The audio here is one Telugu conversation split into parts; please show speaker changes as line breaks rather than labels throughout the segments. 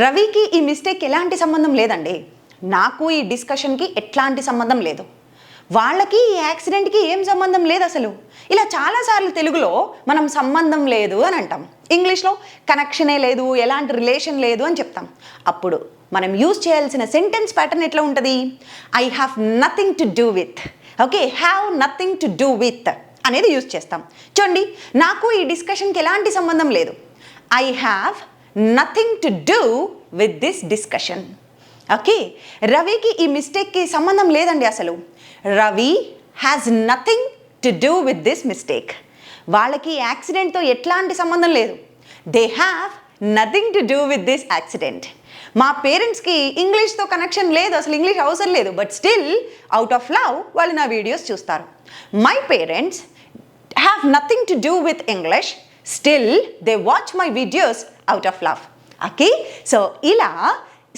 రవికి ఈ మిస్టేక్ ఎలాంటి సంబంధం లేదండి. నాకు ఈ డిస్కషన్కి ఎట్లాంటి సంబంధం లేదు. వాళ్ళకి ఈ యాక్సిడెంట్కి ఏం సంబంధం లేదు అసలు. ఇలా చాలాసార్లు తెలుగులో మనం సంబంధం లేదు అని అంటాం, ఇంగ్లీష్లో కనెక్షనే లేదు, ఎలాంటి రిలేషన్ లేదు అని చెప్తాం. అప్పుడు మనం యూజ్ చేయాల్సిన సెంటెన్స్ ప్యాటర్న్ ఎట్లా ఉంటుంది? I have nothing to do with. Okay, have nothing to do with అనేది యూజ్ చేస్తాం. చూడండి, నాకు ఈ డిస్కషన్కి ఎలాంటి సంబంధం లేదు. I have nothing to do with this discussion. Okay, రవికి ఈ మిస్టేక్కి సంబంధం లేదండి అసలు. Ravi has nothing to do with this mistake. వాళ్ళకి యాక్సిడెంట్తో ఎట్లాంటి సంబంధం లేదు. They have nothing to do with this accident. మా పేరెంట్స్కి ఇంగ్లీష్తో కనెక్షన్ లేదు, అసలు ఇంగ్లీష్ అవసరం లేదు, but still out of love వాళ్ళు నా వీడియోస్ చూస్తారు. My parents have nothing to do with English, still they watch my videos out of love. Okay, so ఇలా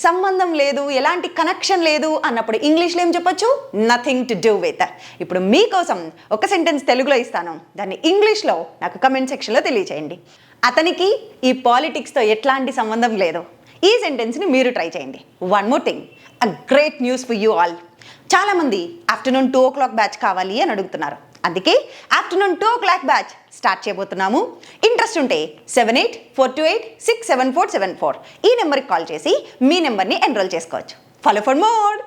సంబంధం లేదు, ఎలాంటి కనెక్షన్ లేదు అన్నప్పుడు ఇంగ్లీష్లో ఏం చెప్పొచ్చు? Nothing to do with. ఇప్పుడు మీకోసం ఒక సెంటెన్స్ తెలుగులో ఇస్తాను, దాన్ని ఇంగ్లీష్లో నాకు కమెంట్ సెక్షన్లో తెలియచేయండి. అతనికి ఈ పాలిటిక్స్తో ఎట్లాంటి సంబంధం లేదు. ఈ సెంటెన్స్ని మీరు ట్రై చేయండి. One more thing, a great news for you all. చాలామంది ఆఫ్టర్నూన్ 2 o'clock బ్యాచ్ కావాలి అని అడుగుతున్నారు. అందుకే ఆఫ్టర్నూన్ 2 o'clock బ్యాచ్ స్టార్ట్ చేయబోతున్నాము. ఇంట్రెస్ట్ ఉంటే 7842867474 ఈ నెంబర్కి కాల్ చేసి మీ నెంబర్ని ఎన్రోల్ చేసుకోవచ్చు. Follow for more.